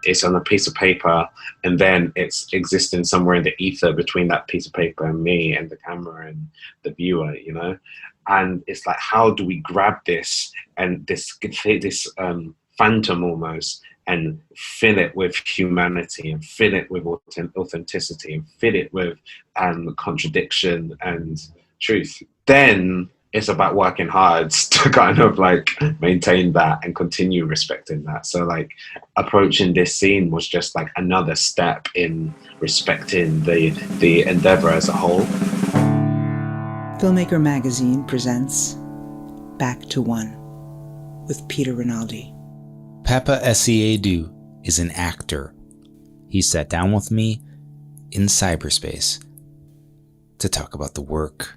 it's on a piece of paper, and then it's existing somewhere in the ether between that piece of paper and me and the camera and the viewer, you know. And it's like, how do we grab this and this phantom almost, and fill it with humanity, and fill it with authenticity, and fill it with contradiction and truth? Then it's about working hard to kind of like maintain that and continue respecting that. So like approaching this scene was just like another step in respecting the endeavor as a whole. Filmmaker Magazine presents Back to One with Peter Rinaldi. Paapa Essiedu is an actor. He sat down with me in cyberspace to talk about the work.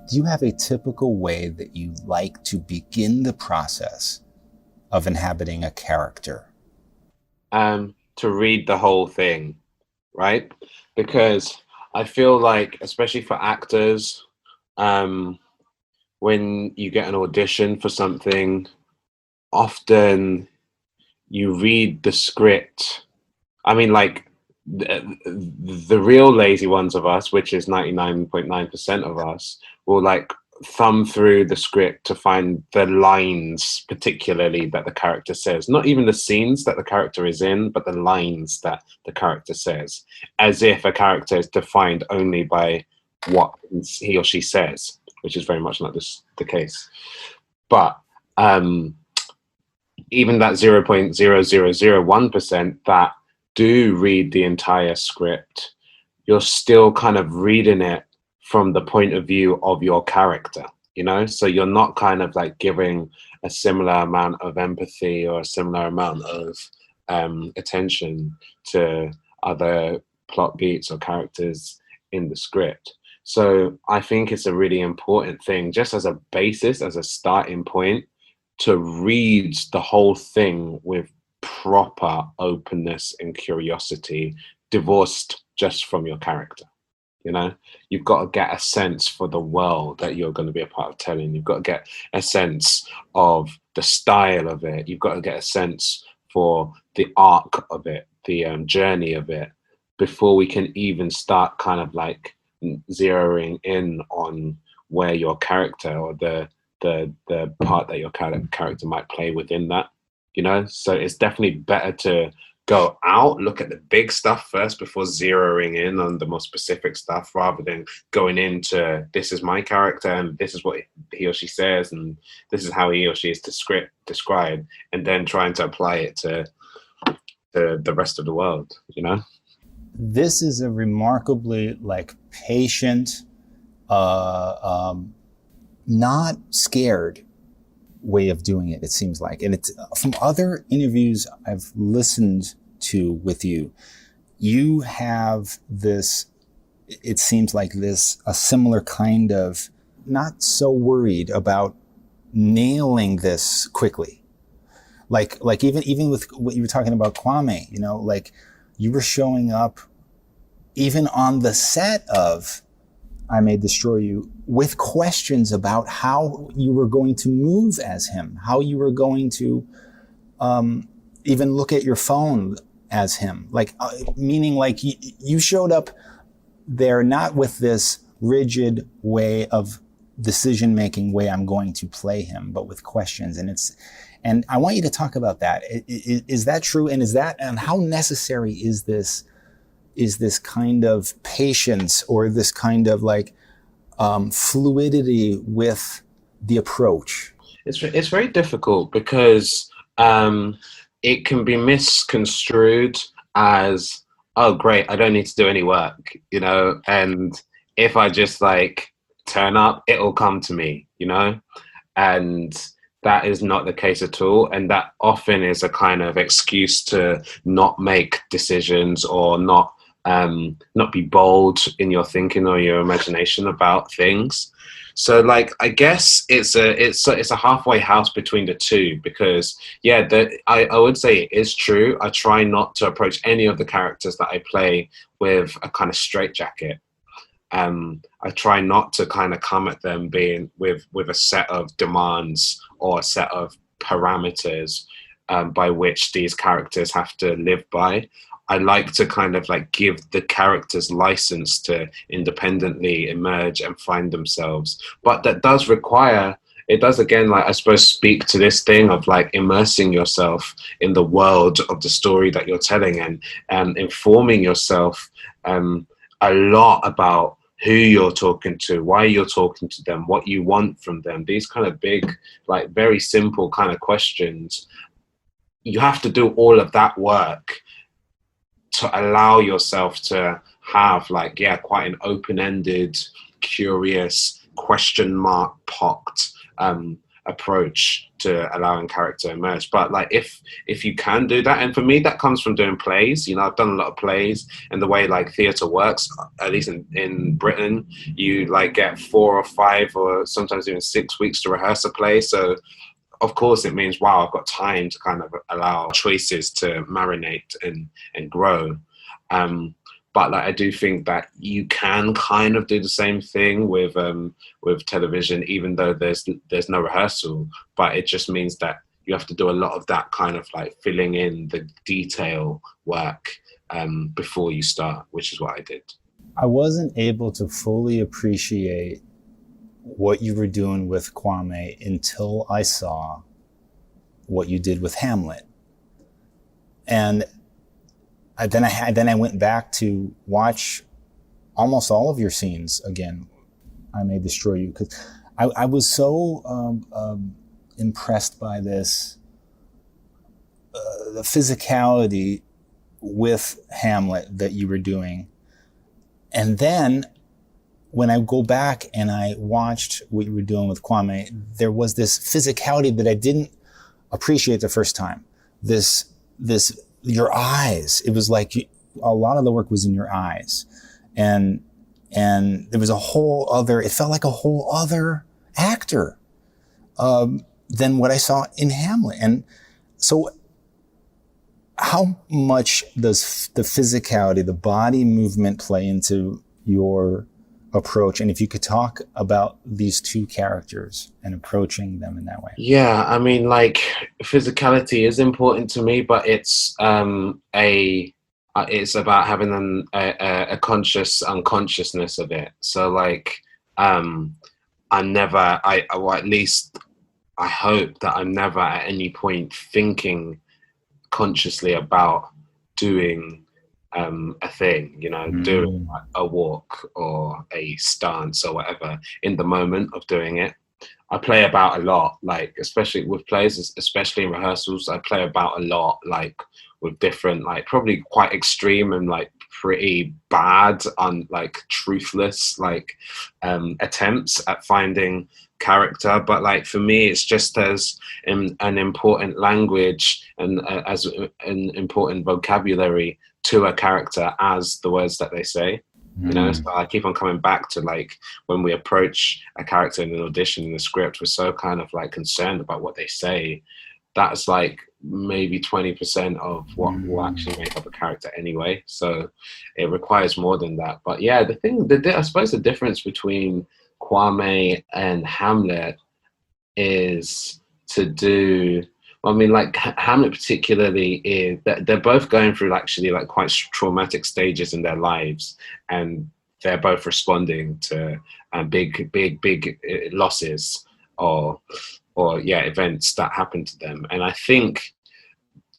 Do you have a typical way that you like to begin the process of inhabiting a character? To read the whole thing, right? Because I feel like, especially for actors, when you get an audition for something, often you read the script. I mean, like the real lazy ones of us, which is 99.9% of us, will like thumb through the script to find the lines particularly that the character says, not even the scenes that the character is in, but the lines that the character says, as if a character is defined only by what he or she says, which is very much not the case. But even that 0.0001% that do read the entire script, you're still kind of reading it from the point of view of your character, you know? So you're not kind of like giving a similar amount of empathy or a similar amount of attention to other plot beats or characters in the script. So I think it's a really important thing, just as a basis, as a starting point, to read the whole thing with proper openness and curiosity, divorced just from your character. You know, you've got to get a sense for the world that you're going to be a part of telling. You've got to get a sense of the style of it. You've got to get a sense for the arc of it, the journey of it, before we can even start kind of like zeroing in on where your character or the part that your character might play within that. You know, so it's definitely better to go out, look at the big stuff first before zeroing in on the more specific stuff, rather than going into, this is my character and this is what he or she says and this is how he or she is described, and then trying to apply it to the rest of the world, you know? This is a remarkably like patient, not scared way of doing it, it seems like. And it's from other interviews I've listened to with you, you have this, it seems like this, a similar kind of not so worried about nailing this quickly. Like even with what you were talking about Kwame, you know, like you were showing up even on the set of I May Destroy You with questions about how you were going to move as him, how you were going to even look at your phone as him. Like, meaning like you showed up there not with this rigid way of decision-making way I'm going to play him, but with questions. And I want you to talk about that. Is that true? And how necessary is this kind of patience or this kind of like fluidity with the approach? It's very difficult because it can be misconstrued as, oh great, I don't need to do any work, you know, and if I just like turn up, it'll come to me, you know, and that is not the case at all. And that often is a kind of excuse to not make decisions or not be bold in your thinking or your imagination about things. So like, I guess it's a halfway house between the two, because yeah, I would say it is true. I try not to approach any of the characters that I play with a kind of straitjacket. I try not to kind of come at them being with a set of demands or a set of parameters by which these characters have to live by. I like to kind of like give the characters license to independently emerge and find themselves. But that does require, it does again, like I suppose, speak to this thing of like immersing yourself in the world of the story that you're telling, and informing yourself a lot about who you're talking to, why you're talking to them, what you want from them. These kind of big, like very simple kind of questions. You have to do all of that work to allow yourself to have like, yeah, quite an open-ended, curious, question mark pocked approach to allowing character to emerge. But like if you can do that, and for me that comes from doing plays, you know, I've done a lot of plays, and the way like theatre works, at least in Britain, you like get 4 or 5 or sometimes even 6 weeks to rehearse a play. So of course it means, wow, I've got time to kind of allow choices to marinate and grow. But like I do think that you can kind of do the same thing with television, even though there's no rehearsal. But it just means that you have to do a lot of that kind of like filling in the detail work before you start, which is what I did. I wasn't able to fully appreciate what you were doing with Kwame until I saw what you did with Hamlet. And then I went back to watch almost all of your scenes again. I May Destroy You, because I was so impressed by this, the physicality with Hamlet that you were doing. And then when I go back and I watched what you were doing with Kwame, there was this physicality that I didn't appreciate the first time. This, your eyes, it was like a lot of the work was in your eyes. And there was a whole other, it felt like a whole other actor than what I saw in Hamlet. And so how much does the physicality, the body movement play into your approach? And if you could talk about these two characters and approaching them in that way. Yeah, I mean, like physicality is important to me, but it's it's about having a conscious unconsciousness of it. So like or at least I hope that I'm never at any point thinking consciously about doing a thing, you know, doing like a walk or a stance or whatever in the moment of doing it. I play about a lot, like especially with plays, especially in rehearsals, I play about a lot, like with different, like probably quite extreme and like pretty bad on like truthless like attempts at finding character. But like for me it's just as an important language and as an important vocabulary to a character as the words that they say, you know. So I keep on coming back to like when we approach a character in an audition in the script, we're so kind of like concerned about what they say. That's like maybe 20% of what will actually make up a character anyway. So it requires more than that. But yeah, I suppose the difference between Kwame and Hamlet is to do, I mean, like Hamlet particularly is that they're both going through actually like quite traumatic stages in their lives, and they're both responding to big losses or events that happen to them. And I think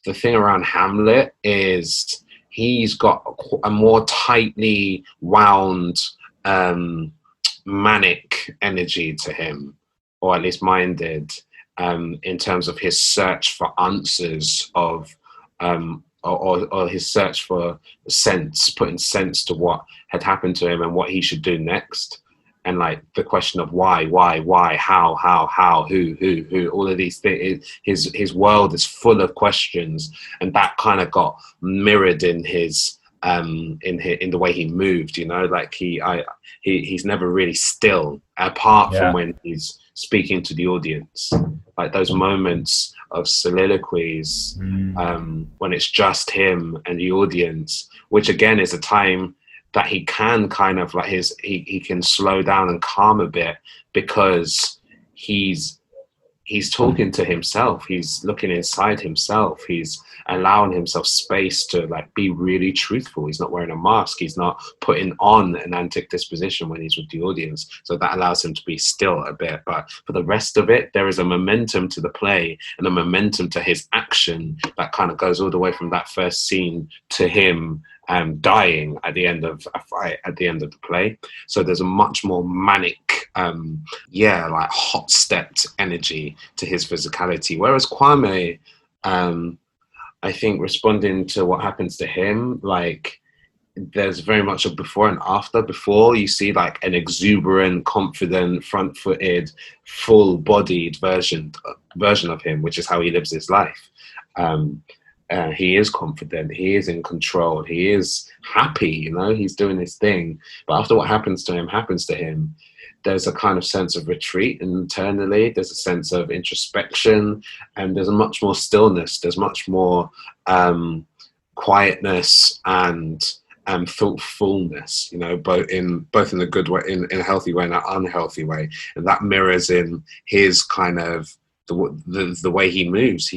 the thing around Hamlet is he's got a more tightly wound manic energy to him, or at least mine did. In terms of his search for answers of, or his search for sense, putting sense to what had happened to him and what he should do next. And like the question of why, how, who, all of these things, his world is full of questions. And that kind of got mirrored in his, in the way he moved, you know, like he's never really still, apart from when he's speaking to the audience, like those moments of soliloquies when it's just him and the audience, which again is a time that he can kind of like he can slow down and calm a bit, because he's he's talking to himself. He's looking inside himself. He's allowing himself space to like be really truthful. He's not wearing a mask. He's not putting on an antic disposition when he's with the audience. So that allows him to be still a bit. But for the rest of it, there is a momentum to the play and a momentum to his action that kind of goes all the way from that first scene to him dying at the end of a fight, at the end of the play. So there's a much more manic, like hot-stepped energy to his physicality. Whereas Kwame, I think responding to what happens to him, like there's very much a before and after. Before, you see like an exuberant, confident, front-footed, full-bodied version of him, which is how he lives his life. He is confident, he is in control, he is happy, he's doing his thing. But after what happens to him, there's a kind of sense of retreat internally, there's a sense of introspection, and there's a much more stillness, there's much more quietness and thoughtfulness, both in the good way, in a healthy way and an unhealthy way. And that mirrors in his kind of the way he moves.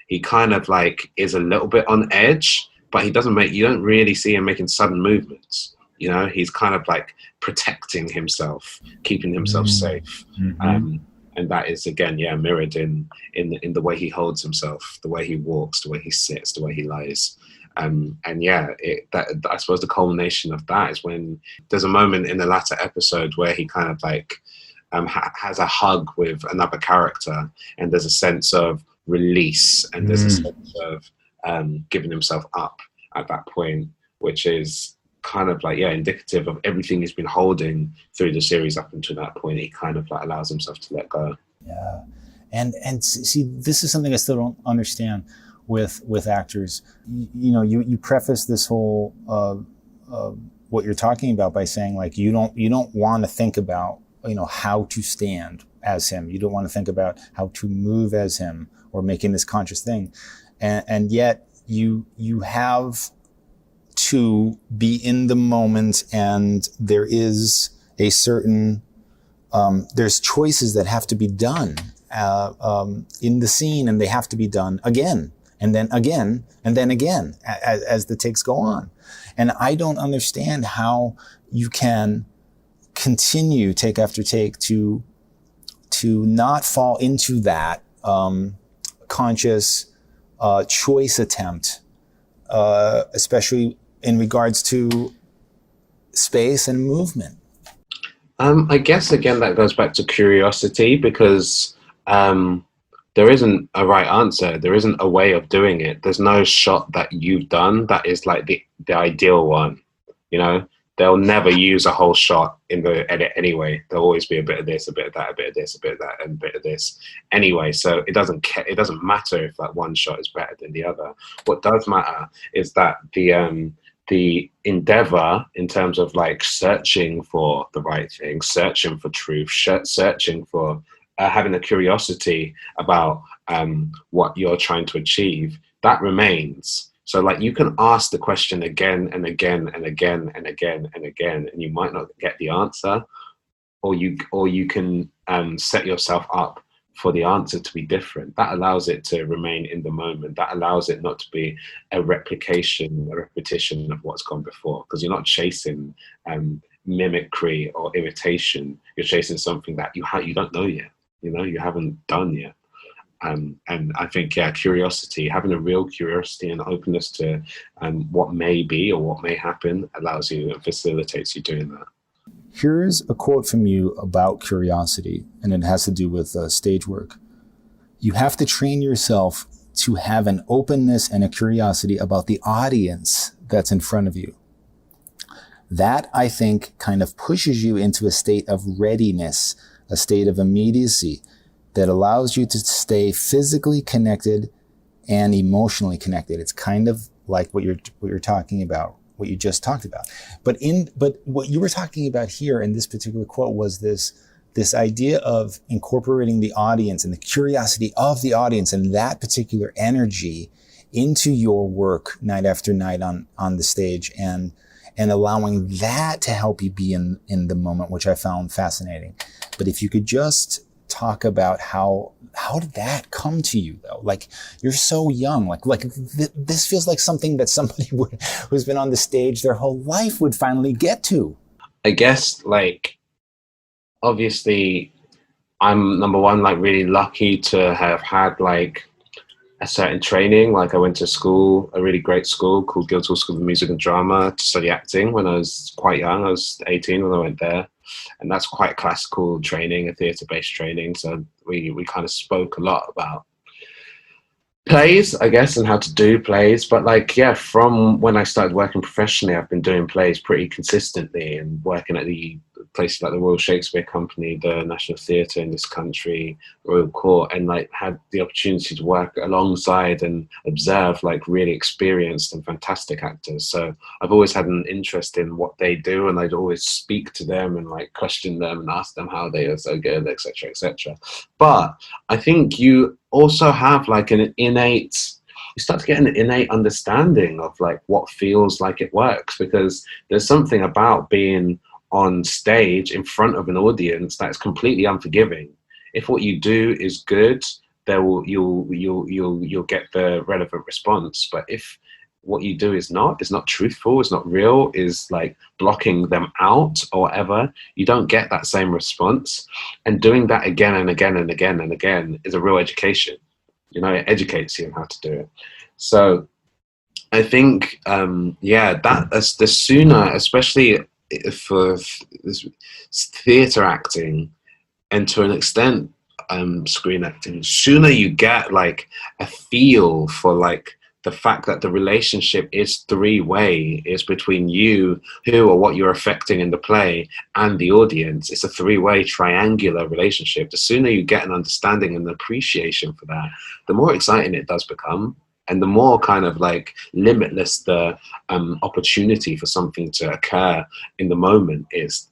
He kind of like is a little bit on edge, but you don't really see him making sudden movements. He's kind of like protecting himself, keeping himself safe. Mm-hmm. And that is, again, mirrored in the way he holds himself, the way he walks, the way he sits, the way he lies. I suppose the culmination of that is when there's a moment in the latter episode where he kind of like has a hug with another character, and there's a sense of release, and there's a sense of giving himself up at that point, which is kind of like indicative of everything he's been holding through the series up until that point. He kind of like allows himself to let go. And see, this is something I still don't understand with actors. You preface this whole what you're talking about by saying like you don't want to think about how to stand as him. You don't want to think about how to move as him or making this conscious thing. And yet you have to be in the moment, and there is a certain, there's choices that have to be done in the scene, and they have to be done again, and then again, and then again, as the takes go on. And I don't understand how you can continue take after take to not fall into that conscious choice attempt, especially in regards to space and movement. I guess again that goes back to curiosity, because there isn't a right answer. There isn't a way of doing it. There's no shot that you've done that is like the ideal one. They'll never use a whole shot in the edit anyway. There'll always be a bit of this, a bit of that, a bit of this, a bit of that, and a bit of this anyway. So it doesn't matter if like one shot is better than the other. What does matter is that the endeavor in terms of like searching for the right thing, searching for truth, searching for having a curiosity about what you're trying to achieve, that remains. So like you can ask the question again and again and again and again and again, and you might not get the answer, or you can set yourself up for the answer to be different. That allows it to remain in the moment. That allows it not to be a repetition of what's gone before, because you're not chasing mimicry or imitation. You're chasing something that you don't know yet. You haven't done yet. And I think, curiosity, having a real curiosity and openness to what may be or what may happen allows you and facilitates you doing that. Here's a quote from you about curiosity, and it has to do with stage work. You have to train yourself to have an openness and a curiosity about the audience that's in front of you. That, I think, kind of pushes you into a state of readiness, a state of immediacy, that allows you to stay physically connected and emotionally connected. It's kind of like what you're talking about, what you just talked about. But what you were talking about here in this particular quote was this idea of incorporating the audience and the curiosity of the audience and that particular energy into your work night after night on the stage, and allowing that to help you be in the moment, which I found fascinating. But if you could just talk about how did that come to you though? Like, you're so young, this feels like something that somebody who's been on the stage their whole life would finally get to. I guess, like, obviously I'm, number one, like really lucky to have had like a certain training. Like, I went to school, a really great school called Guildhall School of Music and Drama, to study acting when I was quite young. I was 18 when I went there. And that's quite classical training, a theatre-based training. So we kind of spoke a lot about plays, I guess, and how to do plays. But like, yeah, from when I started working professionally, I've been doing plays pretty consistently and working at the places like the Royal Shakespeare Company, the National Theatre in this country, Royal Court, and like had the opportunity to work alongside and observe like really experienced and fantastic actors. So I've always had an interest in what they do, and I'd always speak to them and like question them and ask them how they are so good, etc., etc. But I think you also have like an innate, you start to get an innate understanding of like what feels like it works, because there's something about being on stage in front of an audience that's completely unforgiving. If what you do is good, you'll get the relevant response. But if what you do is not truthful, is not real, is like blocking them out or whatever, you don't get that same response. And doing that again and again and again and again is a real education. You know, it educates you on how to do it. So I think, that as the sooner, especially for theatre acting and to an extent screen acting, sooner you get like a feel for like the fact that the relationship is three-way, is between you, who or what you're affecting in the play, and the audience. It's a three-way triangular relationship. The sooner you get an understanding and appreciation for that, the more exciting it does become. And the more kind of like limitless the opportunity for something to occur in the moment is,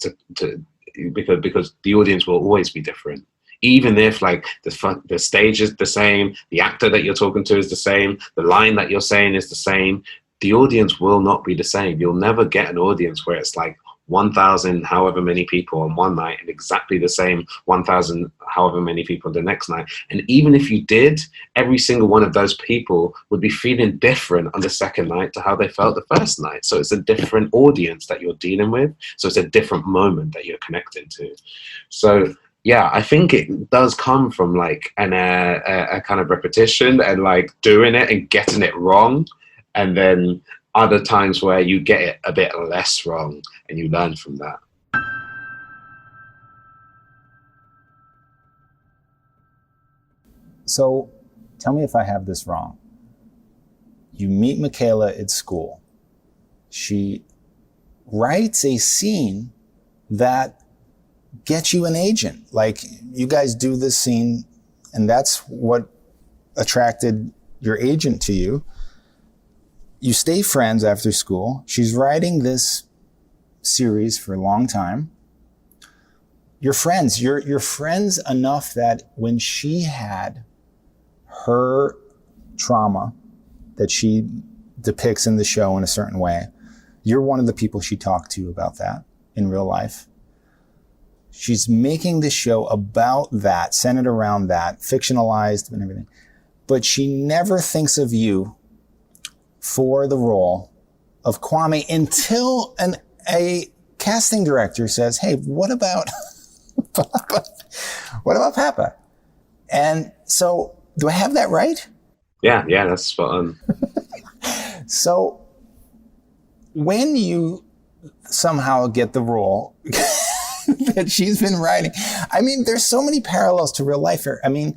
because the audience will always be different. Even if like the stage is the same, the actor that you're talking to is the same, the line that you're saying is the same, the audience will not be the same. You'll never get an audience where it's like 1,000 however many people on one night and exactly the same 1,000 however many people the next night. And even if you did, every single one of those people would be feeling different on the second night to how they felt the first night. So it's a different audience that you're dealing with. So it's a different moment that you're connecting to. So yeah, I think it does come from like a kind of repetition and like doing it and getting it wrong, and then other times where you get it a bit less wrong and you learn from that. So tell me if I have this wrong. You meet Michaela at school. She writes a scene that gets you an agent. Like, you guys do this scene, and that's what attracted your agent to you. You stay friends after school. She's writing this series for a long time. You're friends. You're friends enough that when she had her trauma that she depicts in the show in a certain way, you're one of the people she talked to about that in real life. She's making this show about that, centered around that, fictionalized and everything. But she never thinks of you for the role of Kwame until a casting director says, hey, what about Paapa? And so, do I have that right? Yeah, that's spot on. So, when you somehow get the role that she's been writing, I mean, there's so many parallels to real life here. I mean,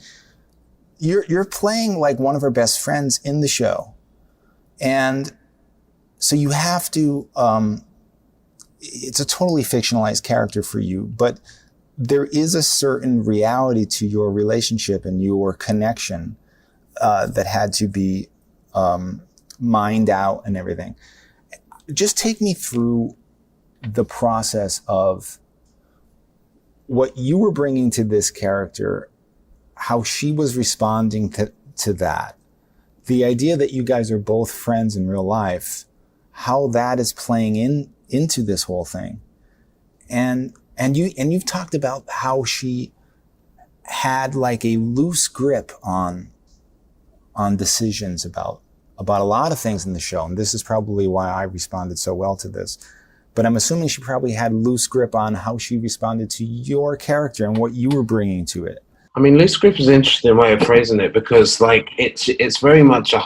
you're playing like one of her best friends in the show. And so you have to, it's a totally fictionalized character for you, but there is a certain reality to your relationship and your connection that had to be mined out and everything. Just take me through the process of what you were bringing to this character, how she was responding to that. The idea that you guys are both friends in real life, how that is playing into this whole thing. And you've talked about how she had like a loose grip on decisions about a lot of things in the show. And this is probably why I responded so well to this. But I'm assuming she probably had loose grip on how she responded to your character and what you were bringing to it. I mean, loose grip is an interesting way of phrasing it, because like it's very much a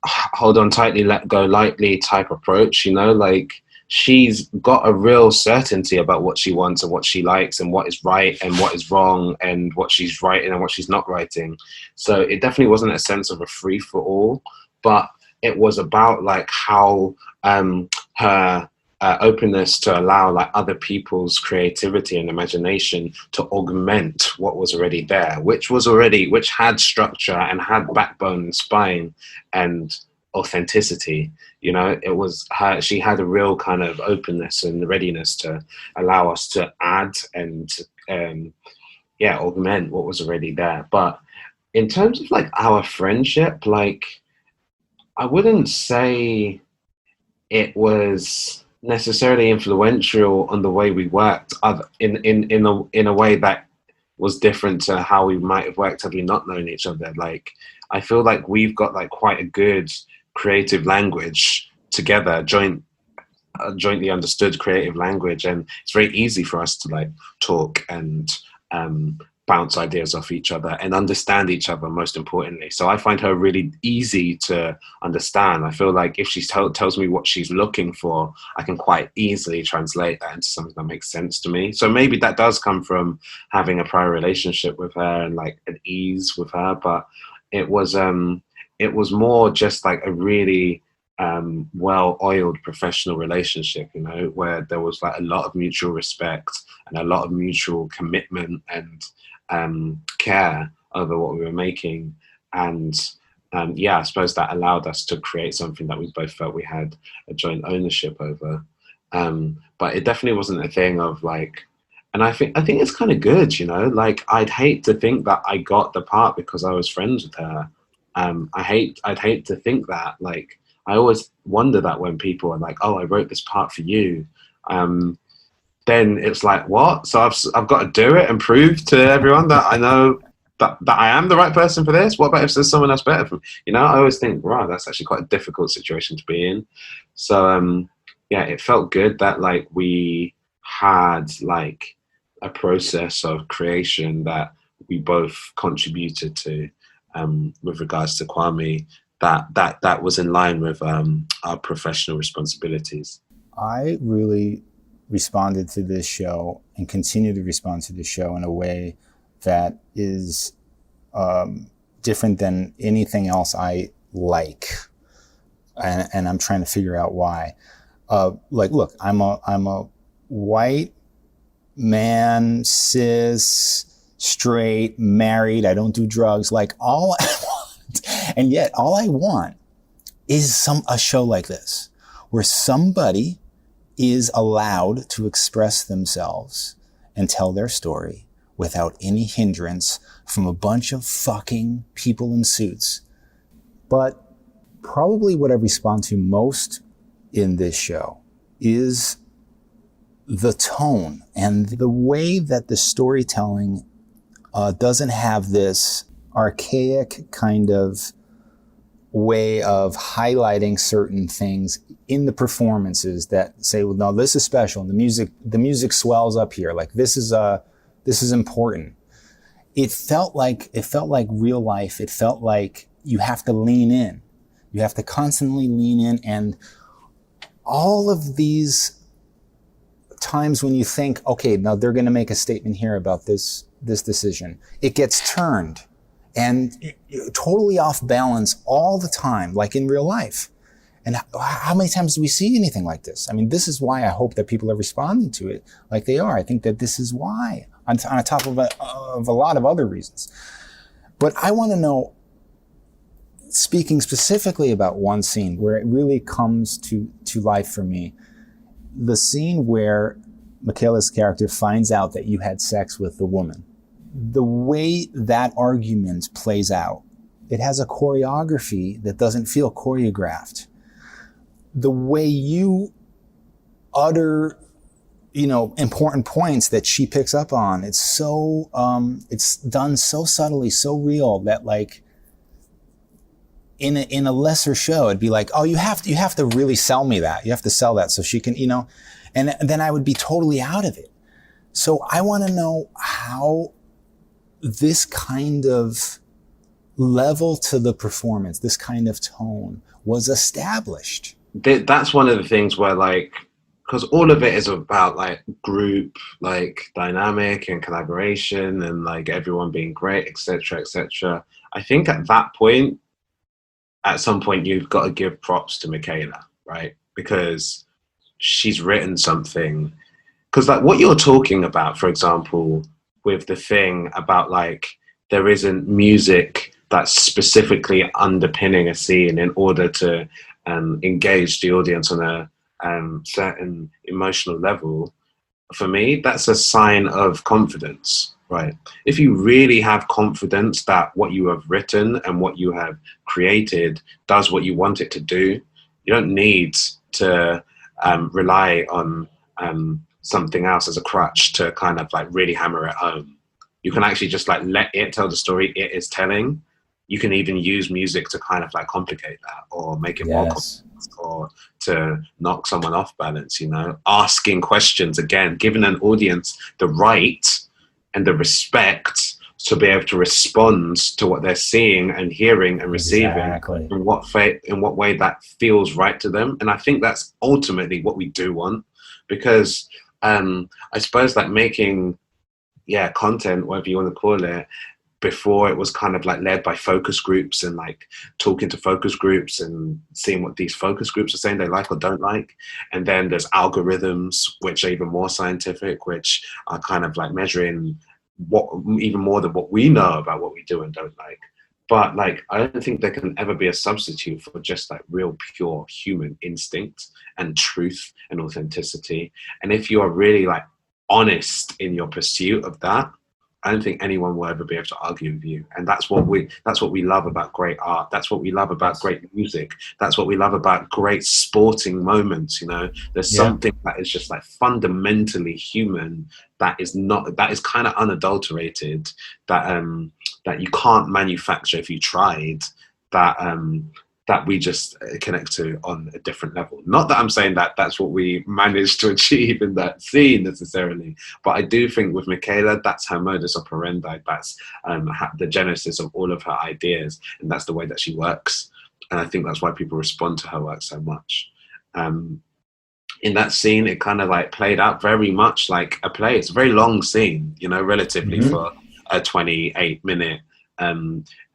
hold on tightly, let go lightly type approach, you know, like she's got a real certainty about what she wants and what she likes and what is right and what is wrong and what she's writing and what she's not writing. So it definitely wasn't a sense of a free for all, but it was about like how her openness to allow like other people's creativity and imagination to augment what was already there, which had structure and had backbone and spine and authenticity. You know, it was her, she had a real kind of openness and readiness to allow us to add and augment what was already there. But in terms of like our friendship, like I wouldn't say it was necessarily influential on the way we worked in a way that was different to how we might have worked had we not known each other. Like I feel like we've got like quite a good creative language together, jointly understood creative language, and it's very easy for us to like talk and bounce ideas off each other and understand each other, most importantly. So I find her really easy to understand. I feel like if she tells me what she's looking for, I can quite easily translate that into something that makes sense to me. So maybe that does come from having a prior relationship with her and like an ease with her, but it was more just like a really well-oiled professional relationship, you know, where there was like a lot of mutual respect and a lot of mutual commitment and care over what we were making. And I suppose that allowed us to create something that we both felt we had a joint ownership over. But it definitely wasn't a thing of like, and I think it's kind of good, you know, like I'd hate to think that I got the part because I was friends with her. I'd hate to think that. Like I always wonder that when people are like, oh, I wrote this part for you. Then it's like, what? So I've got to do it and prove to everyone that I know that I am the right person for this? What about if there's someone else better for me? You know, I always think, wow, that's actually quite a difficult situation to be in. So, it felt good that like we had like a process of creation that we both contributed to with regards to Kwame, that was in line with our professional responsibilities. I really responded to this show and continue to respond to this show in a way that is different than anything else I like, and I'm trying to figure out why. Like, look, I'm a white man, cis, straight, married. I don't do drugs. Like all I want, and yet all I want is a show like this where somebody is allowed to express themselves and tell their story without any hindrance from a bunch of fucking people in suits. But probably what I respond to most in this show is the tone and the way that the storytelling doesn't have this archaic kind of way of highlighting certain things in the performances that say, well, no, this is special. And the music swells up here. Like this is important. It felt like real life. It felt like you have to lean in. You have to constantly lean in. And all of these times when you think, okay, now they're going to make a statement here about this decision, it gets turned and totally off balance all the time, like in real life. And how many times do we see anything like this? I mean, this is why I hope that people are responding to it like they are. I think that this is why, on top of a lot of other reasons. But I want to know, speaking specifically about one scene where it really comes to life for me, the scene where Michaela's character finds out that you had sex with the woman. The way that argument plays out, it has a choreography that doesn't feel choreographed. The way you utter important points that she picks up on. It's so, it's done so subtly, so real that like in a lesser show, it'd be like, oh, you have to really sell me that. You have to sell that so she can, and then I would be totally out of it. So I want to know how this kind of level to the performance, this kind of tone was established. That's one of the things where like, because all of it is about like group, like dynamic and collaboration and like everyone being great, etc., etc. I think at that point, at some point, you've got to give props to Michaela, right? Because she's written something. Because like what you're talking about, for example, with the thing about like there isn't music that's specifically underpinning a scene in order to engage the audience on a certain emotional level, for me, that's a sign of confidence, right? If you really have confidence that what you have written and what you have created does what you want it to do, you don't need to rely on something else as a crutch to kind of like really hammer it home. You can actually just like let it tell the story it is telling. You can even use music to kind of like complicate that or make it more complex or to knock someone off balance, asking questions again, giving an audience the right and the respect to be able to respond to what they're seeing and hearing and receiving in what way that feels right to them. And I think that's ultimately what we do want, because I suppose like making content, whatever you want to call it, before it was kind of like led by focus groups and like talking to focus groups and seeing what these focus groups are saying they like or don't like. And then there's algorithms, which are even more scientific, which are kind of like measuring what even more than what we know about what we do and don't like. But like, I don't think there can ever be a substitute for just like real pure human instinct and truth and authenticity. And if you are really like honest in your pursuit of that, I don't think anyone will ever be able to argue with you. And that's what we love about great art. That's what we love about great music. That's what we love about great sporting moments. There's something that is just like fundamentally human that is kind of unadulterated, that you can't manufacture if you tried, that we just connect to on a different level. Not that I'm saying that that's what we managed to achieve in that scene necessarily, but I do think with Michaela, that's her modus operandi. That's the genesis of all of her ideas, and that's the way that she works. And I think that's why people respond to her work so much. In that scene, it kind of like played out very much like a play. It's a very long scene, relatively for a 28-minute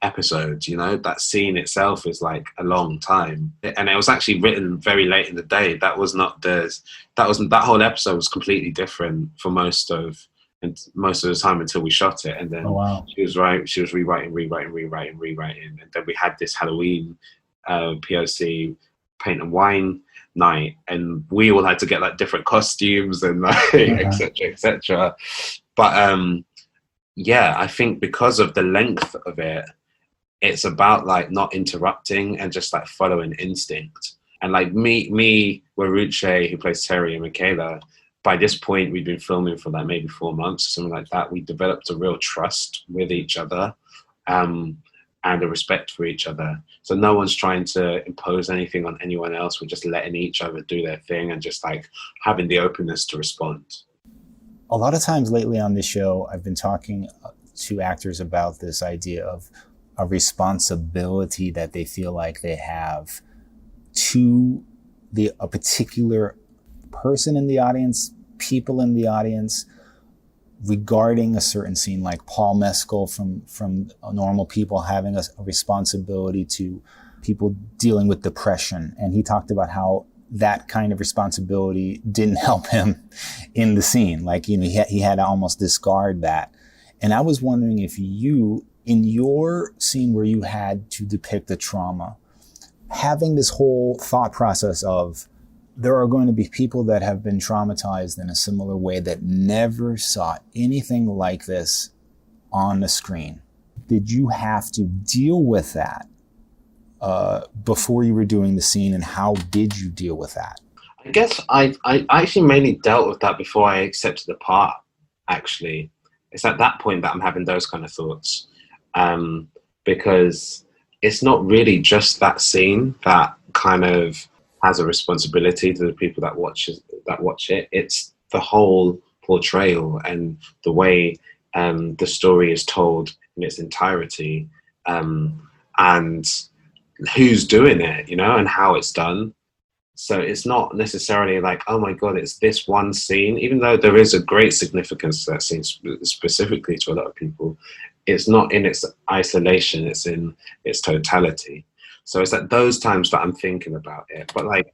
episode. That scene itself is like a long time, and it was actually written very late in the day. That whole episode was completely different for most of the time until we shot it. And then she was rewriting, and then we had this Halloween POC paint and wine night, and we all had to get like different costumes and like etc. But I think because of the length of it, it's about like not interrupting and just like following instinct. And like me, Waruche, who plays Terry, and Michaela, by this point we'd been filming for like maybe 4 months or something like that. We developed a real trust with each other, and a respect for each other. So no one's trying to impose anything on anyone else. We're just letting each other do their thing and just like having the openness to respond. A lot of times lately on this show, I've been talking to actors about this idea of a responsibility that they feel like they have to a particular person in the audience, people in the audience, regarding a certain scene, like Paul Mescal from Normal People having a responsibility to people dealing with depression. And he talked about how that kind of responsibility didn't help him in the scene. Like, he had to almost discard that. And I was wondering if you, in your scene where you had to depict the trauma, having this whole thought process of there are going to be people that have been traumatized in a similar way that never saw anything like this on the screen. Did you have to deal with that before you were doing the scene, and how did you deal with that? I guess I actually mainly dealt with that before I accepted the part, actually. It's at that point that I'm having those kind of thoughts. Because it's not really just that scene that kind of has a responsibility to the people that watch it. It's the whole portrayal and the way the story is told in its entirety, and who's doing it, you know, and how it's done. So it's not necessarily like, oh my God, it's this one scene, even though there is a great significance to that scene specifically to a lot of people. It's not in its isolation, it's in its totality. So it's at those times that I'm thinking about it. But like,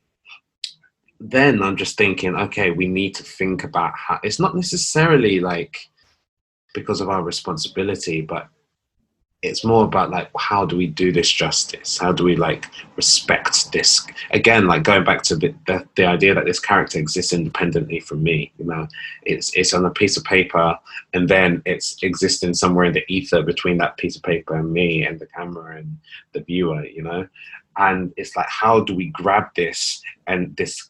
then I'm just thinking, okay, we need to think about how, it's not necessarily like because of our responsibility, but it's more about like, how do we do this justice? How do we like respect this? Again, like going back to the idea that this character exists independently from me, you know, it's on a piece of paper and then it's existing somewhere in the ether between that piece of paper and me and the camera and the viewer, you know? And it's like, how do we grab this and this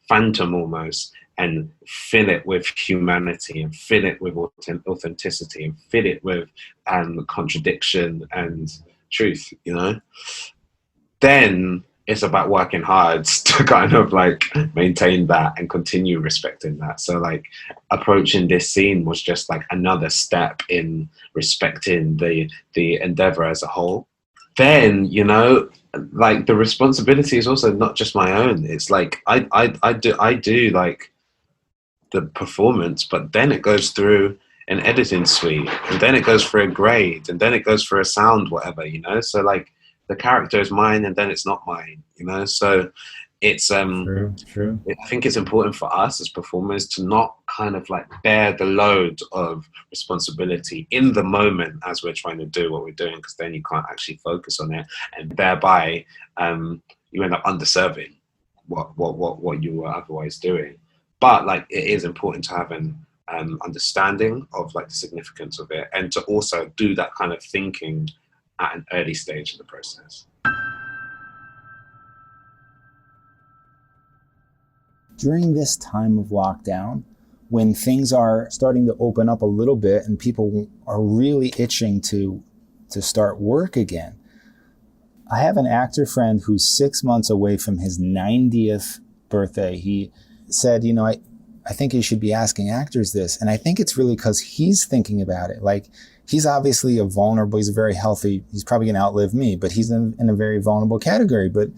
phantom almost, and fill it with humanity and fill it with authenticity and fill it with contradiction and truth, you know? Then it's about working hard to kind of like maintain that and continue respecting that. So like approaching this scene was just like another step in respecting the endeavor as a whole. Then, you know, like the responsibility is also not just my own. It's like I do like the performance, but then it goes through an editing suite, and then it goes for a grade, and then it goes for a sound, whatever, you know? So like the character is mine and then it's not mine, you know? So it's True. I think it's important for us as performers to not kind of like bear the load of responsibility in the moment as we're trying to do what we're doing, because then you can't actually focus on it, and thereby you end up underserving what you were otherwise doing. But like it is important to have an understanding of like the significance of it, and to also do that kind of thinking at an early stage of the process. During this time of lockdown, when things are starting to open up a little bit and people are really itching to start work again, I have an actor friend who's 6 months away from his 90th birthday. He said, you know, I think you should be asking actors this. And I think it's really because he's thinking about it. Like, he's obviously a vulnerable, he's a very healthy, he's probably going to outlive me, but he's in a very vulnerable category. But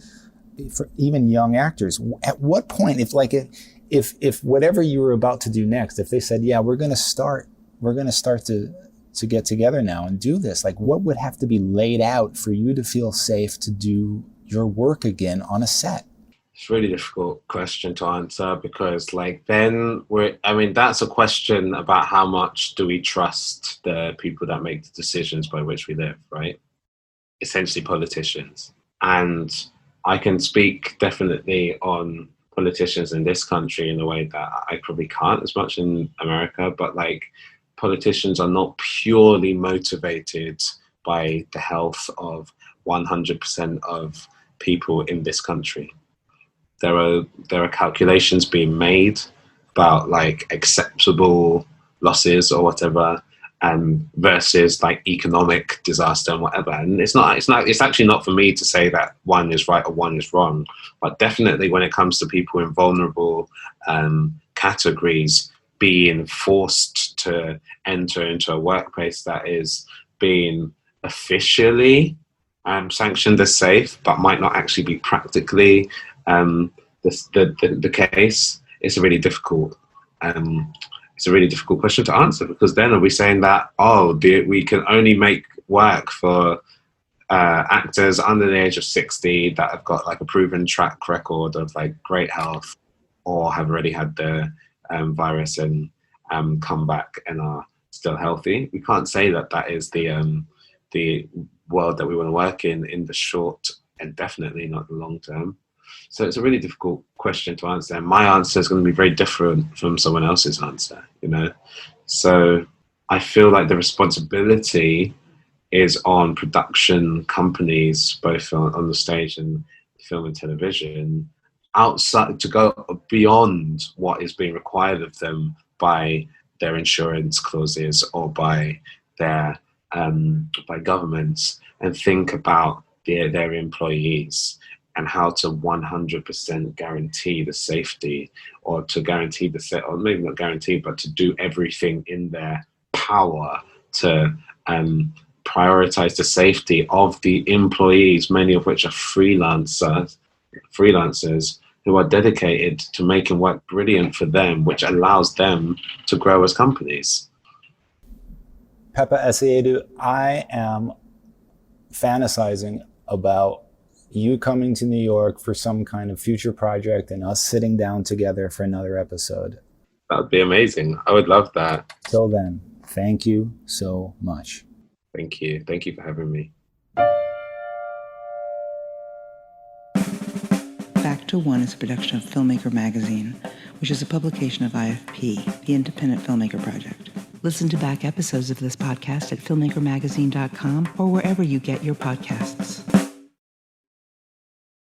for even young actors, at what point, if whatever you were about to do next, if they said, yeah, we're going to start to get together now and do this, like what would have to be laid out for you to feel safe to do your work again on a set? It's a really difficult question to answer, because like then that's a question about how much do we trust the people that make the decisions by which we live, right? Essentially politicians. And I can speak definitely on politicians in this country in a way that I probably can't as much in America, but like politicians are not purely motivated by the health of 100% of people in this country. There are calculations being made about like acceptable losses or whatever, versus like economic disaster and whatever. And it's actually not for me to say that one is right or one is wrong, but definitely when it comes to people in vulnerable categories being forced to enter into a workplace that is being officially sanctioned as safe, but might not actually be practically the case, it's a really difficult question to answer, because then are we saying that we can only make work for actors under the age of 60 that have got like a proven track record of like great health, or have already had the virus and come back and are still healthy? We can't say that is the world that we want to work in the short, and definitely not the long term. So it's a really difficult question to answer, and my answer is going to be very different from someone else's answer, you know? So I feel like the responsibility is on production companies, both on the stage and film and television, outside, to go beyond what is being required of them by their insurance clauses or by their by governments, and think about their employees and how to 100% guarantee the safety, or to guarantee the or maybe not guarantee, but to do everything in their power to prioritize the safety of the employees, many of which are freelancers who are dedicated to making work brilliant for them, which allows them to grow as companies. Paapa Essiedu, I am fantasizing about you coming to New York for some kind of future project and us sitting down together for another episode. That would be amazing. I would love that. Till then, thank you so much. Thank you. Thank you for having me. Back to One is a production of Filmmaker Magazine, which is a publication of IFP, the Independent Filmmaker Project. Listen to back episodes of this podcast at filmmakermagazine.com or wherever you get your podcasts.